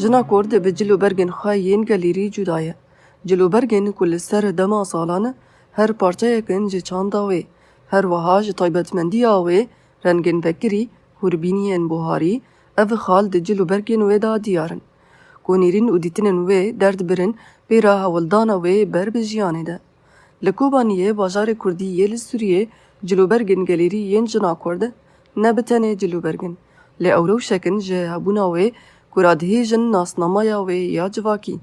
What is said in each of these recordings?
جنا کرد به جلو برگن خواهین گلیری جدایه. جلو برگن کل سر دما سالانه هر پارچه کن جه چانداوه. هر وهاج طایبتمندی آوه رنگن بکری هربینین بوهاری او خال ده جلو برگن ودا دیارن. کونیرین و دیتنن و درد برن بیرا هولدان و بر بجیانه ده. لکوبانیه بازار کردی یل سوریه جلو برگن گلیری ین جنا کرده نبتنه جلو برگن. لی اورو شکن جه هبونا و کرادهی جن ناسنامایا و یا جواکی.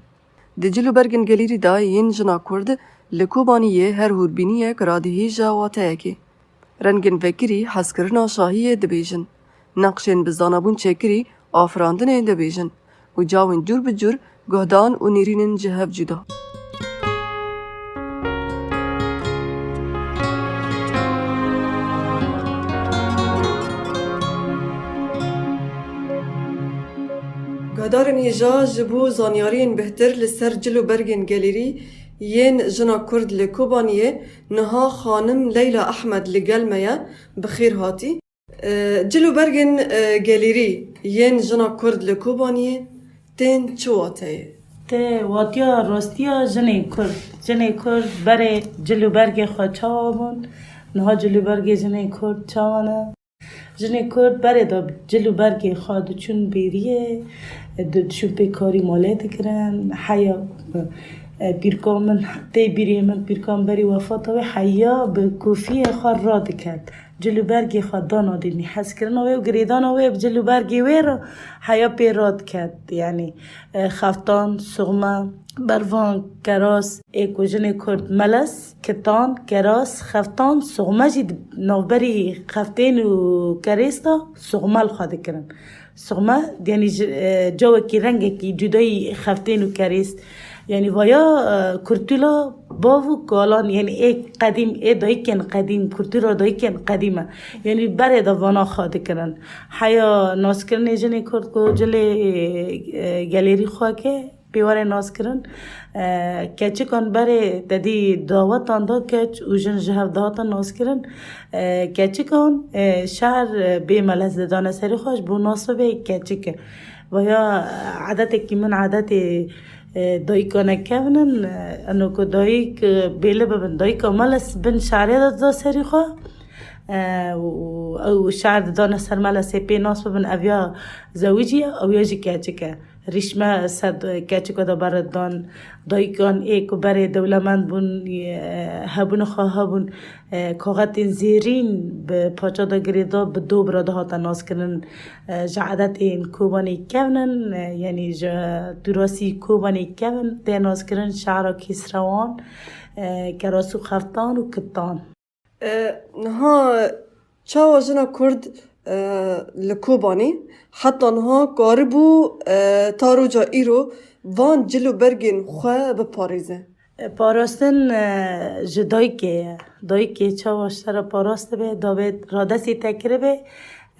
ده جلو برگن گلیری دا ین جنا کرده لکوبانیه هر هوربینیه کرادهی جواته اکی. رنگن فکری حسکرنا شاهیه دبیجن. نقشن بزانبون چکری آفراندنه دبیجن. و جاوین جور بجور گهدان و نیرینن جهب جدا. گهدارن هجا جبو زانیارین بهتر لسر جلو برگن گلیری ین جنا کرد لکوبانیه نها خانم لیلا احمد لگلمه بخیر هاتی. جلو برگن گلیری ین جنا کرد لکوبانیه تین چواته؟ ته واتیا راستیا جنی کرد بره جلو برگ خواه چاوامون نها جلو برگ جنی کرد چاوانه جنی کرد بره دا جلو برگ خواه دو چون بیریه دو چون پیکاری مالیت کرن حیا پیرکان من تی بیریه من پیرکان بری وفات و حیا به کوفی خواه را دکد جلو برگی خود دانا دیدنی حس کردن و گریدان و جلو برگی وی را حیا پی راد کرد یعنی خفتان سغمه بروان کراس ایکو جن کرد ملس کتان کراس خفتان سغمه جید نوبری خفتین و کریستا سغمه خواهد کرن سغمه یعنی جو کی رنگ کی جدای خفتین و کریست یعنی ویا کرتولا باو کالان یعنی ای قدیم ای دایکن قدیم کرتولا دایکن قدیمه یعنی بره دوانا خواهد کرن حیا ناس کرنه جنی کرد که جلی گلیری خواه که بیواره ناس کرن کچه کن بره دادی دعوت آندا کچ و جن جهب دهاتا ناس کرن کچه کن شهر بی ملز دانه سری خوش بو ناسو بی کچه که ویا عادت که من عادت دایک نکردن انو که دایک بیله ببن دایک مالس بن شعری داد سری خو او شعر دانه سر مالس پی ناس ببن اویا زوجی اویا جی کچکه ریشمه صد کچکه دا برد دان دایکان ایک بره دولمند بون هبون خواه هبون کاغت زیرین به پاچا دا گریدا به دو براده ها تناس کنن جعدت این کوبانی کنن یعنی دراسی کوبانی کنن تناس کنن شعرا کسروان کراسو خفتان و کتان نها چاو جنا کرد لکوبانی حتی نها قاربو تارو جا ایرو وان جلو برگن خواه بپاریزه پاراستن دایکه چاواش سر پاراسته به داوید رادسی تکره به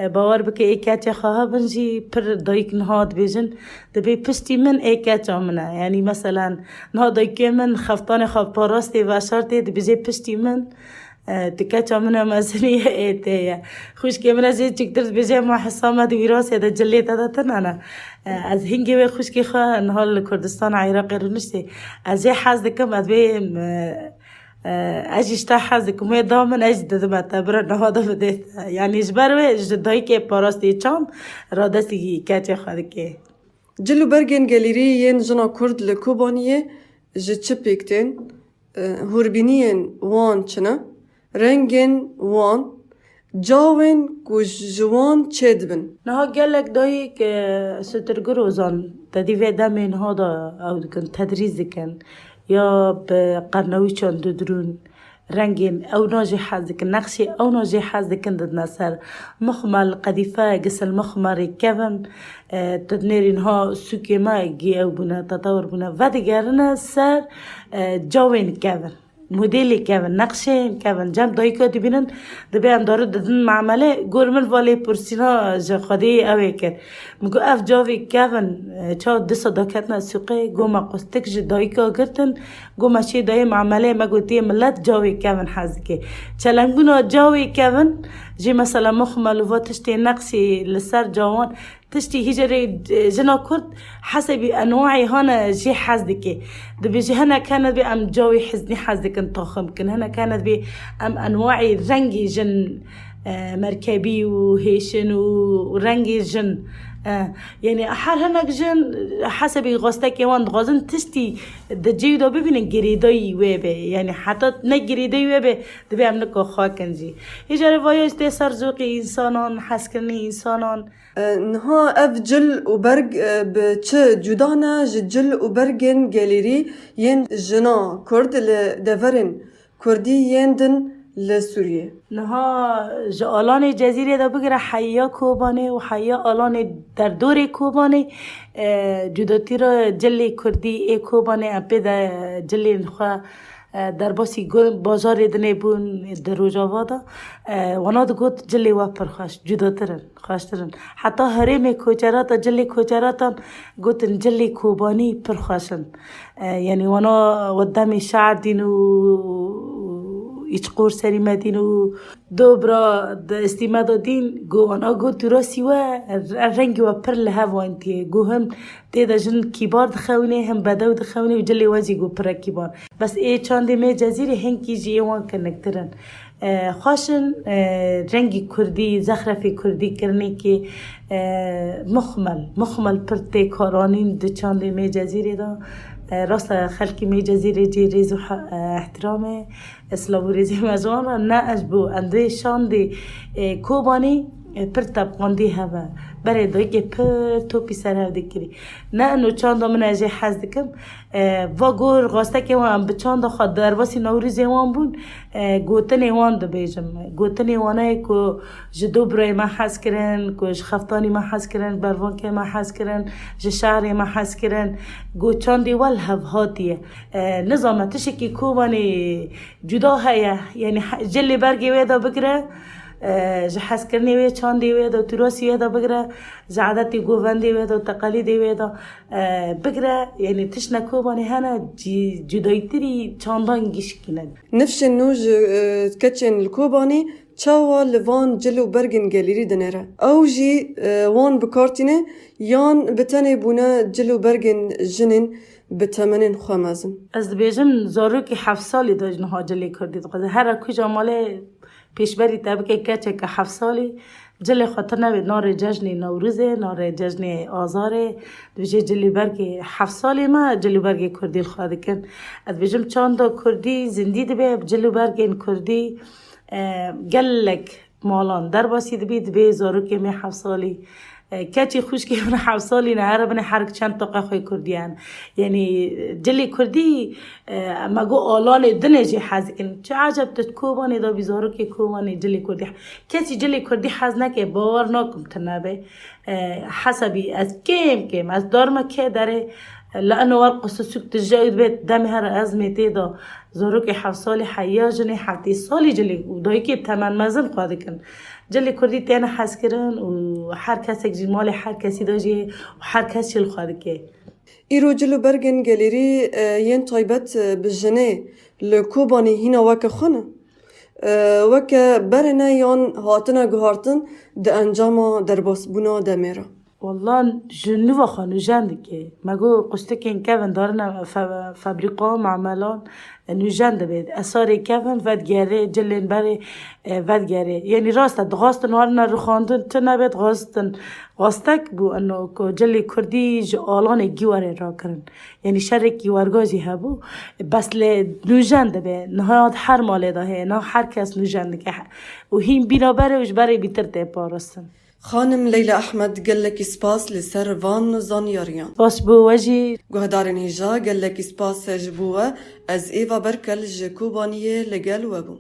باور بکه ای کچه خواه بنجی پر دایک نهاد بیجن دبی پشتی من ای کچه منه یعنی مثلا نها دایکه من خفتان خواه پاراسته و شرطه دبیجه پشتی من تكاتش عمنا مازنية إيه خوش كمرة زي تقدر بيجي مع حسامة وراثة ده جليت هذا تنانا از هنگی و خوش کی خوا نهال کردستان عراق رونشتی از حاز دکم از بیم اجیشتا حاز دکم و دامن اج دادم تبر نهاده بده یعنی جبر و جدایی که پاراستی چام رادستی کاتی خواهد که جلو برگن گلیری ین جنا کرد لکوبانیه جچه پیکتین هوربینین وان چنه رنگن وان جاوین جوان چید بن نها گلک دایی که سترگروزان تدیوه دمین ها دا او دکن تدریز دکن یا به قرنوی چان درون رنگین او ناجی حاز دکن نقشی او ناجی حاز دکن داد نصر مخمل قدیفه گسل مخمری کون تدنیرین ها سوکی ما گی او بنا تطور بنا و دیگرن سر جاوین کون مدلی کون نقشه کون جمع دایی که دیبینن دبی هم داره دادن معامله گرمل والی پرسینا جخوادی اوه کرد مگو اف جاوی کون چا دسا داکتنا سوقه گو ما قستک دایی که گرتن گو ما چی دایی معامله مگو تی ملت جاوی کون حزی که چلنگونا جاوی کون جي مثلا مخمل و تشتي نقصي لسر جوان تشتي هجري جنا كرد حسب انواعي هنا جي حزدكي دبيجي هنا كانت بي ام جوي حزني حزدك انطخم كن هنا كانت بي ام انواعي رنجي جن مركبي وهيشن ورنجي جن يعني أحر هناك جن حسب غاستك يوان غازن تشتي دجيو دا ببینن گریدای ویبه يعني حتی نه گریدای ویبه دبی هم نکو خاکنجی هجا روایاش ده سرزوقی انسانان حس کرنی انسانان نها اف جل و برگ بچه جدانا جل و برگن گلیری ین جنا کرد لدورن کردی یندن لسوریه نها آلان جزیره دا بگره حیا کوبانه و حیا آلان در دور کوبانه جداتی را جلی کردی ای کوبانه اپی دا جلی نخواه در باسی بازار دنه بون در روجاوادا وانا دا گوت جلی وپر خواست جداترن خواسترن حتی هرم کوچراتا جلی کوچراتا گوتن جلی کوبانی پر خواستن یعنی وانا ودام شعر دینو ایچ قور سری مدین و دوبرا استیمادا دین گو آنها گو تراسی و رنگی و پر لحو انتیه گو هم تیدا جن کیبار دخوینه هم بدو دخوینه و جلی وزی گو پر کیبار بس ای چانده می جزیره هنگی جیوان کنکترن خاشن رنگی کردی زخرفی کردی کرنی که مخمل پر تکارانین ده چانده می جزیره دا راست خلقی می جزیره جی ریز و احترامه اسلام و ریزی مجان را نه اجبو انده شانده کوبانی پر طبقاندی هوا برای دایی که پر توپی سر هفته کری نه انو چانده من اجه حز دکم و گور غاسته که وان بچانده خواد در باسی نوریزی وان بون گوتنی وان دو بیجم گوتنی وانه که جدو برای ما حز کرن که خفتانی ما حز کرن بروان که ما حز کرن شعری ما حز کرن گو چاندی وال هفهاتیه نظامتش که کوبانی جدا هیا یعنی جلی برگی ویدا بگره حس کرنی وی چاندی وی دا تراسی وی دا بگره عادتی گووندی وی دا تقالیدی وی دا بگره یعنی تشنا کوبانی هنه جدایی تری چاندان گیش کنن نفش نوج کچن الكوباني چاوا لوان جلو برگن گلیری دنره او جی وان بکارتینه یان بتنه بونه جلو برگن جنین بتمنین خوامزن از بیجم زارو که 7 سالی داجن ها جلی کردید هر کجا ماله پیشبری طبقه کچه که 7 سالی جلی خاطر نوید نار جشن نوروزه نار جشن آزاره دویجه جلی برگی 7 سالی ما جلی برگی کردی خواهده کن از بیجم چاندا کردی زندی دبی جلی برگی کردی گلک مالان در باسی دبی زارو که می 7 سالی کچی خوش که من 7 سالی نه هر بنه هر چند طاقه خوی کردیان یعنی جلی کردی مگو آلان دنجی حز کن چه عجب تت کوبانی دا بیزارو که کوبانی جلی کردی کسی جلی کردی حز نکه باور نکم تنبه حسبی از کم از دارم که داره لانه ورق سوق تجاوز بيت دم هر ازمه تيدا زوروك 7 سالي حياجني 7 سالي جلي ودايكي بتمن مزن قاده كن جلي كردي تانا حس كرن وحر كسك جمال حر كسي داجي وحر كسي الخادكي ایرو جلو برگن گلیری ین طایبت بجنه لکوبانی هینا وک خونه وک برنه یان هاتنا گهارتن ده انجام در باس بنا دمیره والله جنوب خانو جندكي ماجو قشتكين كيفن دارنا فابريقا معملان نوجند بيد أساري كيفن فدجاري جلين بري فدجاري يعني راست دغاست نهارنا رخاندن تنبت غاستك بو انه كو جلي كردي جالان جواري راكرن يعني شرك جوارجازي هبو بس ل نوجند بيد نهاد حر ماله ده نه هر کس نوجند که و هیم بینا بره وش بره بیترته پارستن خانم لیلا احمد قال لك سباس لسر فان زانياريان باش بو وجي قهدارن هجا قال لك سباس جبوه از ايفا بركل جكوبانيه لقال وبو